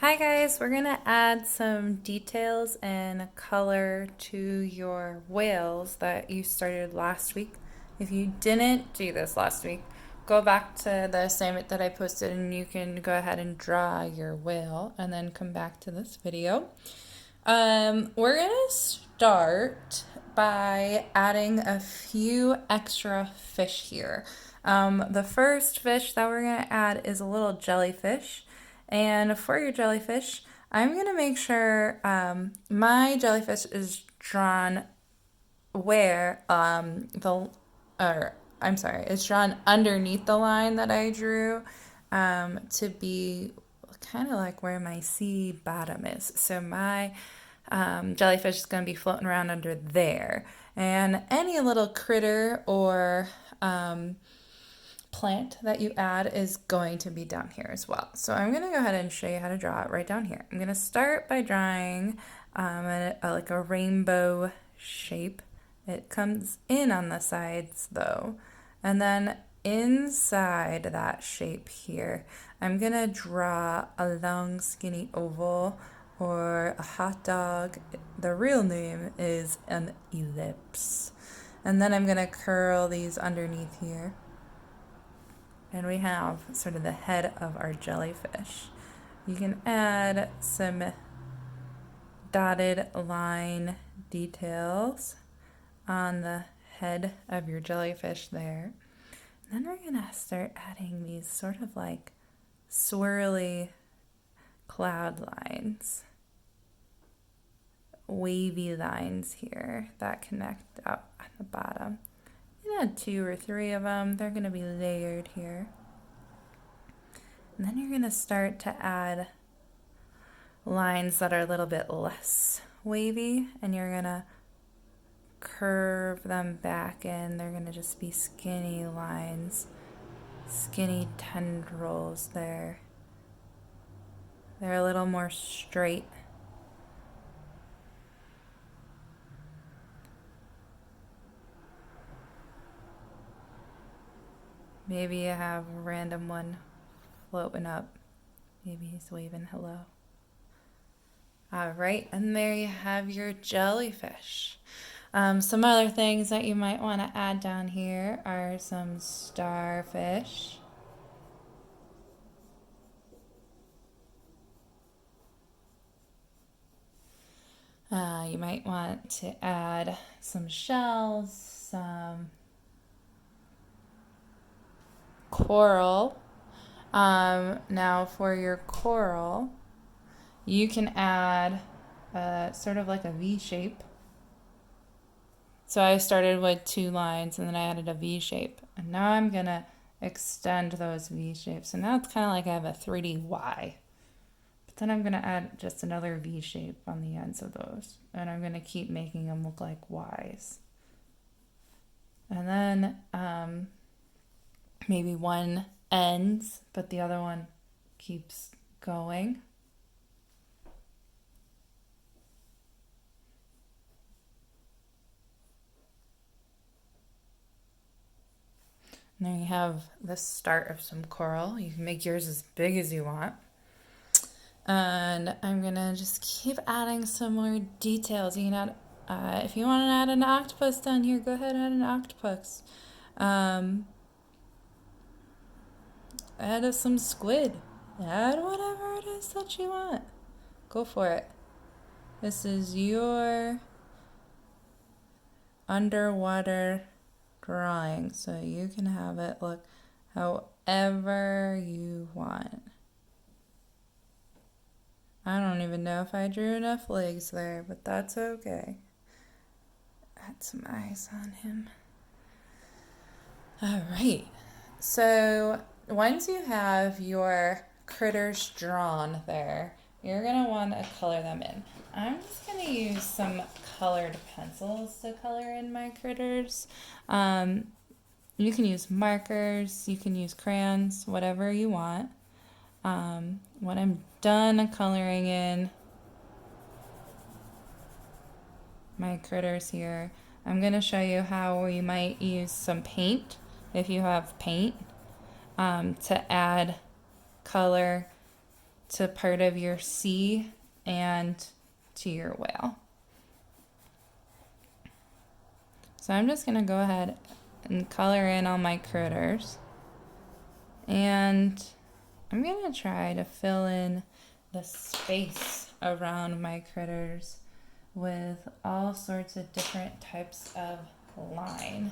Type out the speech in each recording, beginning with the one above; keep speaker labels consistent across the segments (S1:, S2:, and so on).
S1: Hi guys, we're gonna add some details and color to your whales that you started last week. If you didn't do this last week, go back to the assignment that I posted and you can go ahead and draw your whale and then come back to this video. We're gonna start by adding a few extra fish here. The first fish that we're gonna add is a little jellyfish. And for your jellyfish, I'm going to make sure my jellyfish is drawn where it's drawn underneath the line that I drew to be kind of like where my sea bottom is. So my jellyfish is going to be floating around under there. And any little critter or plant that you add is going to be down here as well. So I'm going to go ahead and show you how to draw it right down here. I'm going to start by drawing like a rainbow shape. It comes in on the sides though. And then inside that shape here, I'm going to draw a long skinny oval or a hot dog. The real name is an ellipse. And then I'm going to curl these underneath here. And we have sort of the head of our jellyfish. You can add some dotted line details on the head of your jellyfish there. And then we're gonna start adding these sort of like swirly cloud lines, wavy lines here that connect up at the bottom. Add 2 or 3 of them. They're going to be layered here. And then you're going to start to add lines that are a little bit less wavy, and you're going to curve them back in. They're going to just be skinny lines, skinny tendrils there. They're a little more straight. Maybe you have a random one floating up. Maybe he's waving hello. All right, and there you have your jellyfish. Some other things that you might want to add down here are some starfish. You might want to add some shells, some coral. Now for your coral, you can add sort of like a V shape. So I started with 2 lines and then I added a V shape. And now I'm going to extend those V shapes. So now it's kind of like I have a 3D Y. But then I'm going to add just another V shape on the ends of those. And I'm going to keep making them look like Ys. And then maybe one ends, but the other one keeps going. And there you have the start of some coral. You can make yours as big as you want. And I'm gonna just keep adding some more details. You can add, if you want to add an octopus down here, go ahead and add an octopus. Add some squid. Add whatever it is that you want. Go for it. This is your underwater drawing, so you can have it look however you want. I don't even know if I drew enough legs there, but that's okay. Add some eyes on him. All right, so once you have your critters drawn there, you're going to want to color them in. I'm just going to use some colored pencils to color in my critters. You can use markers, you can use crayons, whatever you want. When I'm done coloring in my critters here, I'm going to show you how we might use some paint, if you have paint, to add color to part of your sea and to your whale. So I'm just going to go ahead and color in all my critters. And I'm going to try to fill in the space around my critters with all sorts of different types of line.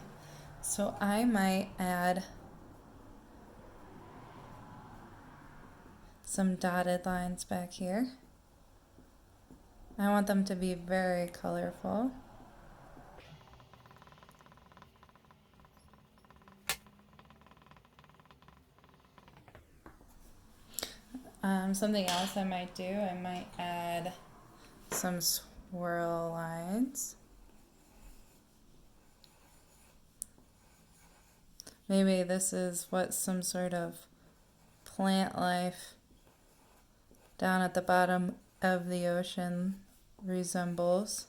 S1: So I might add some dotted lines back here. I want them to be very colorful. Something else I might do, I might add some swirl lines. Maybe this is what some sort of plant life down at the bottom of the ocean resembles.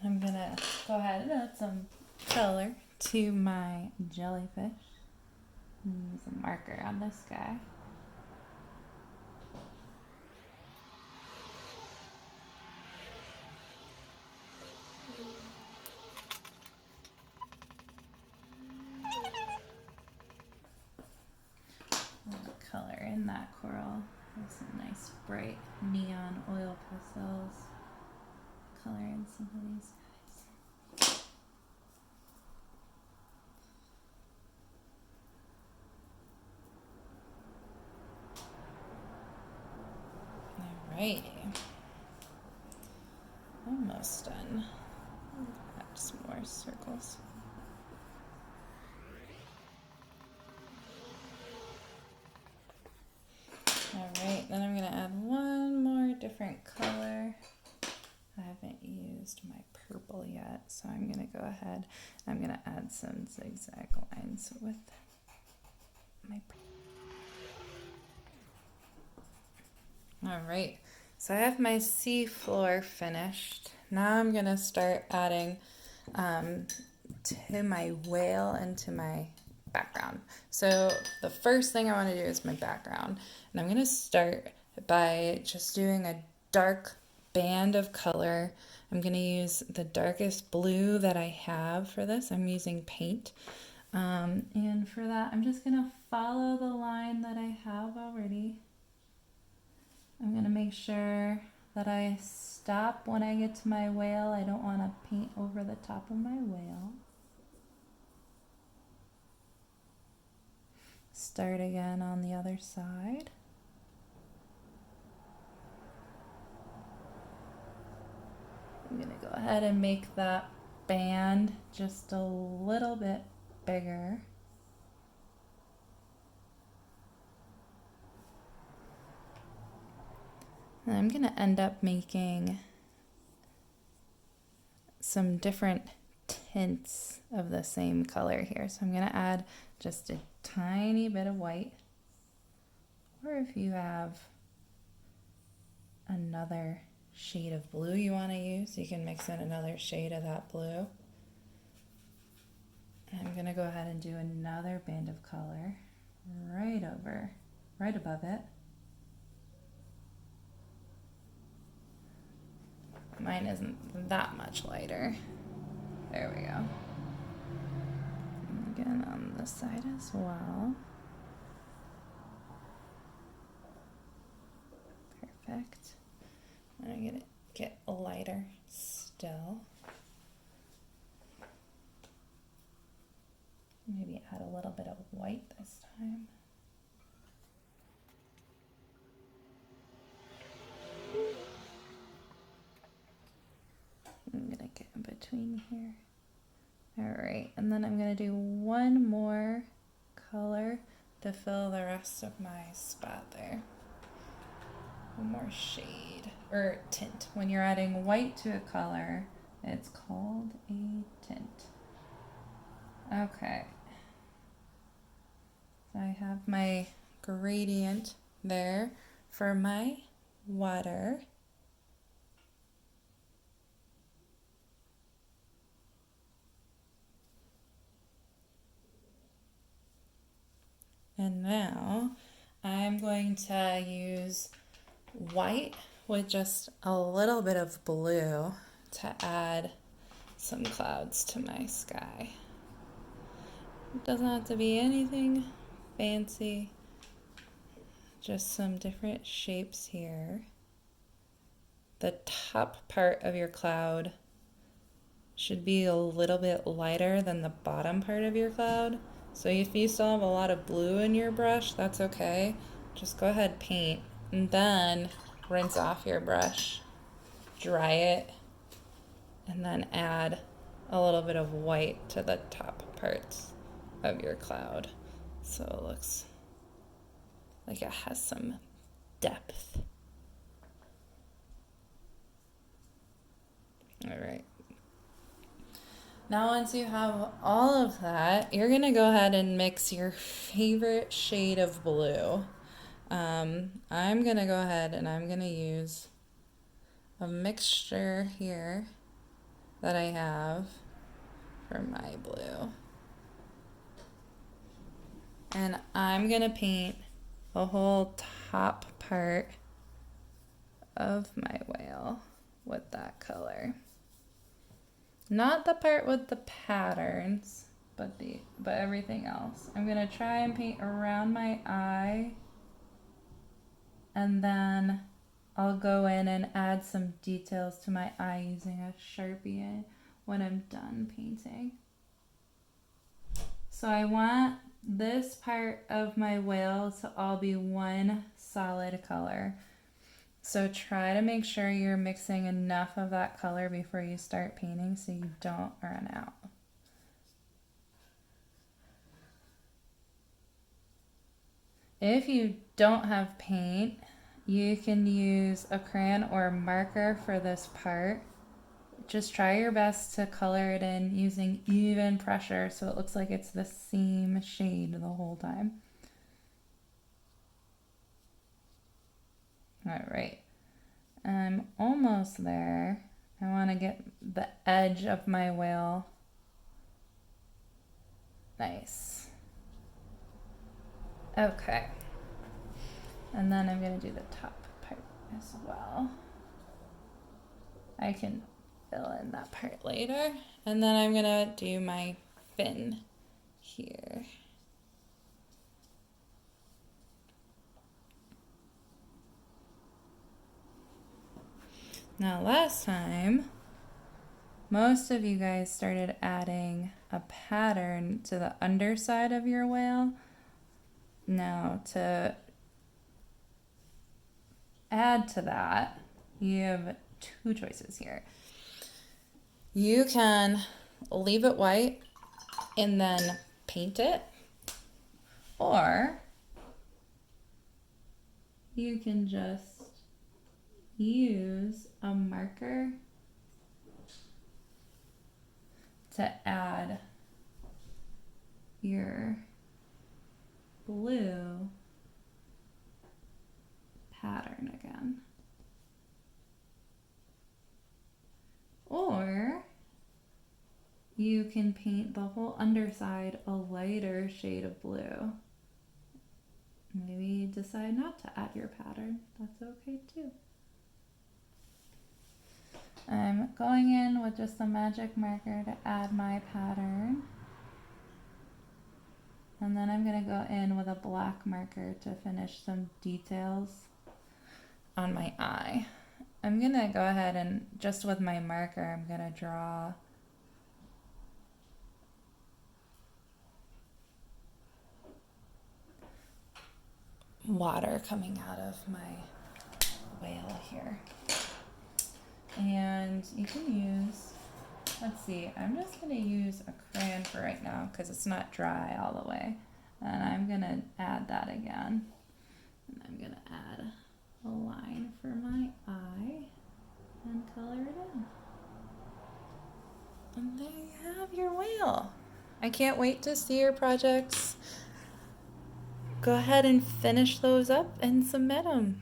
S1: I'm gonna go ahead and add some color to my jellyfish. Use a marker on this guy. Color in that coral with some nice bright neon oil pastels. Color in some of these guys. Alrighty. Almost done. Add some more circles. Alright, then I'm going to add one more different color. I haven't used my purple yet, so I'm going to go ahead. I'm going to add some zigzag lines with my purple. Alright, so I have my sea floor finished. Now I'm going to start adding to my whale and to my background. So the first thing I want to do is my background. And I'm going to start by just doing a dark band of color. I'm going to use the darkest blue that I have for this. I'm using paint. And for that, I'm just going to follow the line that I have already. I'm going to make sure that I stop when I get to my whale. I don't want to paint over the top of my whale. Start again on the other side. I'm going to go ahead and make that band just a little bit bigger. And I'm going to end up making some different tints of the same color here. So I'm going to add just a tiny bit of white. Or if you have another shade of blue you want to use, you can mix in another shade of that blue. And I'm going to go ahead and do another band of color right above it. Mine isn't that much lighter. There we go. And again on this side as well. Perfect. I'm going to get lighter still. Maybe add a little bit of white this time. I'm going to get in between here. Alright, and then I'm going to do one more color to fill the rest of my spot there. One more shade, or tint. When you're adding white to a color, it's called a tint. Okay. So I have my gradient there for my water. And now I'm going to use white with just a little bit of blue to add some clouds to my sky. It doesn't have to be anything fancy, just some different shapes here. The top part of your cloud should be a little bit lighter than the bottom part of your cloud. So if you still have a lot of blue in your brush, that's okay. Just go ahead, paint, and then rinse off your brush, dry it, and then add a little bit of white to the top parts of your cloud so it looks like it has some depth. All right. Now once you have all of that, you're gonna go ahead and mix your favorite shade of blue. I'm gonna go ahead and I'm gonna use a mixture here that I have for my blue. And I'm gonna paint the whole top part of my whale with that color. Not the part with the patterns, but everything else. I'm gonna try and paint around my eye, and then I'll go in and add some details to my eye using a Sharpie when I'm done painting. So I want this part of my whale to all be one solid color. So try to make sure you're mixing enough of that color before you start painting so you don't run out. If you don't have paint, you can use a crayon or a marker for this part. Just try your best to color it in using even pressure so it looks like it's the same shade the whole time. All right, I'm almost there. I want to get the edge of my whale nice. Okay, and then I'm going to do the top part as well. I can fill in that part later, and then I'm going to do my fin here. Now last time, most of you guys started adding a pattern to the underside of your whale. Now to add to that, you have two choices here. You can leave it white and then paint it, or you can just use a marker to add your blue pattern again. Or you can paint the whole underside a lighter shade of blue. Maybe you decide not to add your pattern. That's okay too. I'm going in with just a magic marker to add my pattern. And then I'm going to go in with a black marker to finish some details on my eye. I'm going to go ahead and just with my marker, I'm going to draw water coming out of my whale here. And you can use, let's see, I'm just going to use a crayon for right now because it's not dry all the way. And I'm going to add that again. And I'm going to add a line for my eye and color it in. And there you have your whale. I can't wait to see your projects. Go ahead and finish those up and submit them.